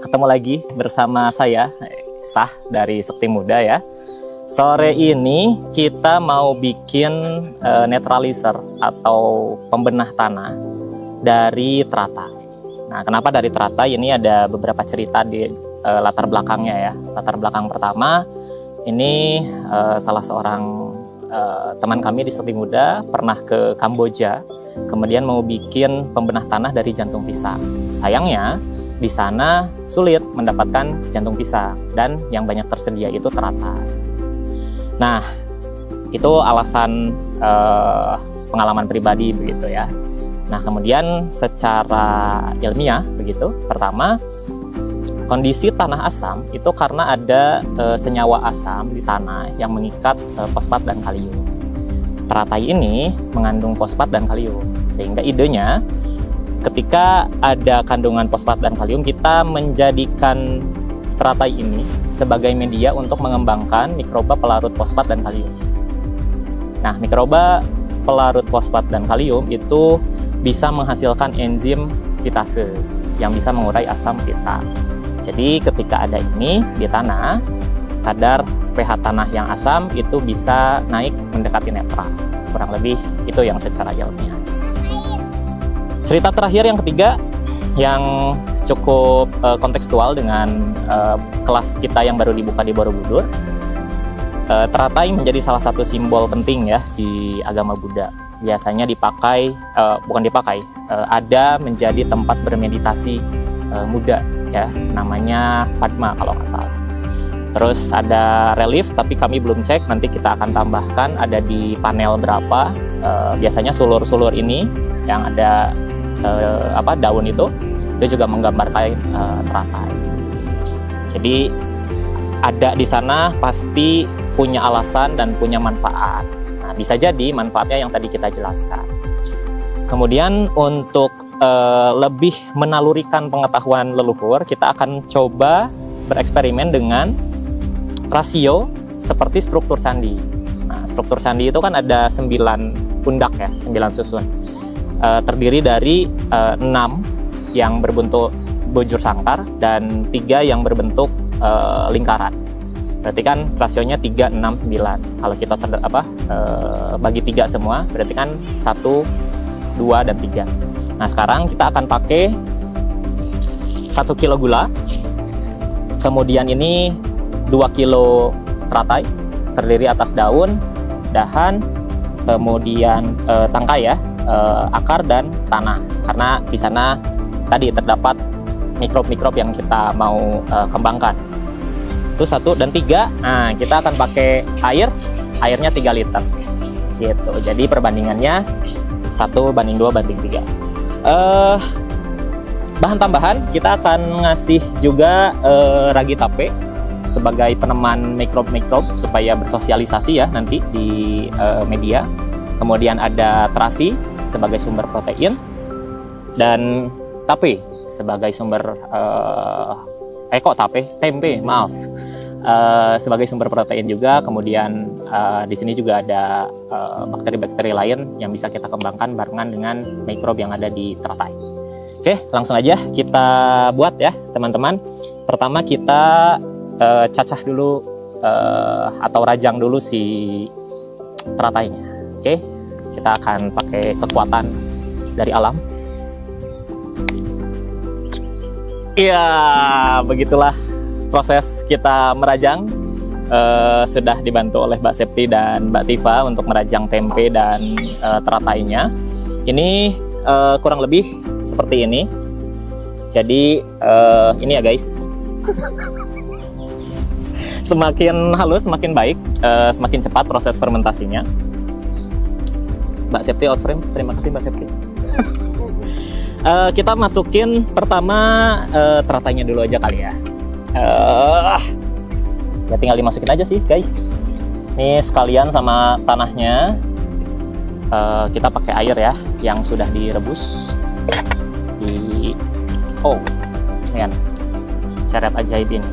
ketemu lagi bersama saya, Sah dari Sekti Muda ya. Sore ini kita mau bikin netralizer atau pembenah tanah dari teratai. Nah, kenapa dari teratai? Ini ada beberapa cerita di latar belakangnya ya. Latar belakang pertama, ini salah seorang teman kami di Sekti Muda pernah ke Kamboja, kemudian mau bikin pembenah tanah dari jantung pisang. Sayangnya di sana sulit mendapatkan jantung pisang dan yang banyak tersedia itu teratai. Nah, itu alasan pengalaman pribadi begitu ya. Nah, kemudian secara ilmiah begitu, pertama kondisi tanah asam itu karena ada senyawa asam di tanah yang mengikat fosfat dan kalium. Teratai ini mengandung fosfat dan kalium, sehingga idenya ketika ada kandungan fosfat dan kalium, kita menjadikan teratai ini sebagai media untuk mengembangkan mikroba pelarut fosfat dan kalium. Nah, mikroba pelarut fosfat dan kalium itu bisa menghasilkan enzim fitase yang bisa mengurai asam fita. Jadi ketika ada ini di tanah, kadar pH tanah yang asam itu bisa naik mendekati netral. Kurang lebih itu yang secara ilmiah. Cerita terakhir yang ketiga yang cukup kontekstual dengan kelas kita yang baru dibuka di Borobudur. Teratai menjadi salah satu simbol penting ya di agama Buddha. Biasanya dipakai, ada menjadi tempat bermeditasi Buddha ya, namanya Padma kalau nggak salah. Terus ada relief, tapi kami belum cek, nanti kita akan tambahkan ada di panel berapa. Biasanya sulur-sulur ini yang ada daun itu juga menggambarkan teratai. Jadi ada di sana pasti punya alasan dan punya manfaat. Nah, bisa jadi manfaatnya yang tadi kita jelaskan. Kemudian untuk lebih menalurikan pengetahuan leluhur, kita akan coba bereksperimen dengan rasio seperti struktur candi. Nah, struktur candi itu kan ada 9 pundak ya, 9 susun. Terdiri dari 6 yang berbentuk bujur sangkar dan 3 yang berbentuk lingkaran. Berarti kan rasionya 3, 6, 9. Kalau kita bagi 3 semua, berarti kan 1, 2, dan 3. Nah, sekarang kita akan pakai 1 kilo gula. Kemudian ini 2 kilo teratai, terdiri atas daun, dahan, kemudian tangkai ya, akar dan tanah. Karena di sana tadi terdapat mikrob-mikrob yang kita mau kembangkan. Itu 1 dan 3. Nah, kita akan pakai airnya 3 liter. Gitu. Jadi perbandingannya 1:2:3. Bahan tambahan kita akan ngasih juga ragi tape sebagai peneman mikrob-mikrob supaya bersosialisasi ya nanti di media. Kemudian ada terasi sebagai sumber protein dan tape sebagai sumber tempe sebagai sumber protein juga. Kemudian di sini juga ada bakteri-bakteri lain yang bisa kita kembangkan barengan dengan mikrob yang ada di teratai. Oke, langsung aja kita buat ya teman-teman. Pertama kita cacah dulu atau rajang dulu si teratainya. Oke, kita akan pakai kekuatan dari alam. Iya, begitulah proses kita merajang. Sudah dibantu oleh Mbak Septi dan Mbak Tifa untuk merajang tempe dan teratainya. Ini kurang lebih seperti ini. Jadi ini ya guys. Semakin halus semakin baik, semakin cepat proses fermentasinya. Mbak Septi out frame, terima kasih Mbak Septi. Kita masukin pertama teratainya dulu aja kali ya. Ya tinggal dimasukin aja sih guys. Ini sekalian sama tanahnya. Kita pakai air ya yang sudah direbus. Lihat ceret ajaib ini.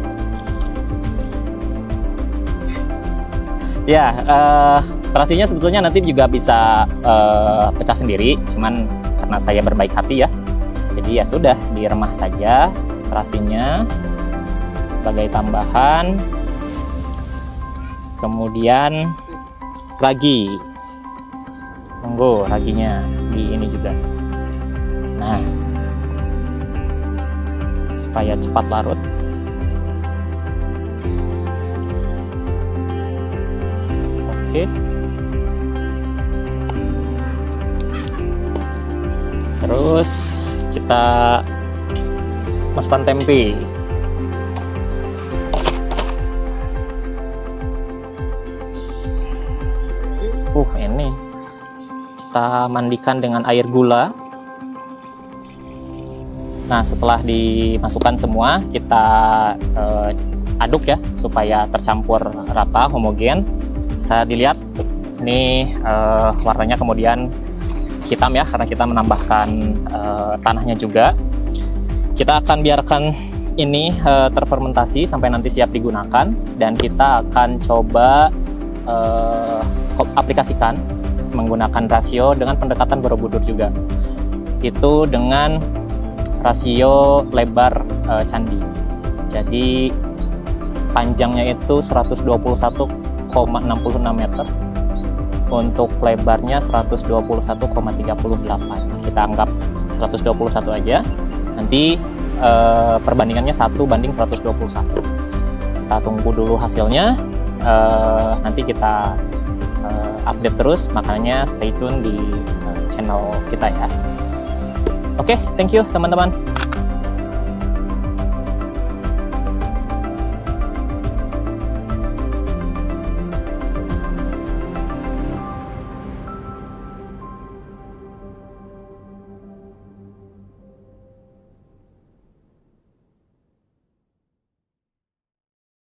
Ya, terasinya sebetulnya nanti juga bisa pecah sendiri, cuman karena saya berbaik hati ya, jadi ya sudah diremah saja. terasinya sebagai tambahan. Kemudian ragi, monggo raginya di ini juga. Nah, supaya cepat larut. Oke. Terus kita masukkan tempe. Ini kita mandikan dengan air gula. Nah, setelah dimasukkan semua, kita aduk ya supaya tercampur rata, homogen. Bisa dilihat ini warnanya kemudian hitam ya, karena kita menambahkan tanahnya juga. Kita akan biarkan ini terfermentasi sampai nanti siap digunakan, dan kita akan coba aplikasikan menggunakan rasio dengan pendekatan Borobudur juga. Itu dengan rasio lebar candi. Jadi panjangnya itu 121,66 meter, untuk lebarnya 121,38. Kita anggap 121 aja. Nanti perbandingannya 1:121. Kita tunggu dulu hasilnya. Nanti kita update terus, makanya stay tune di channel kita ya. Oke, thank you teman-teman.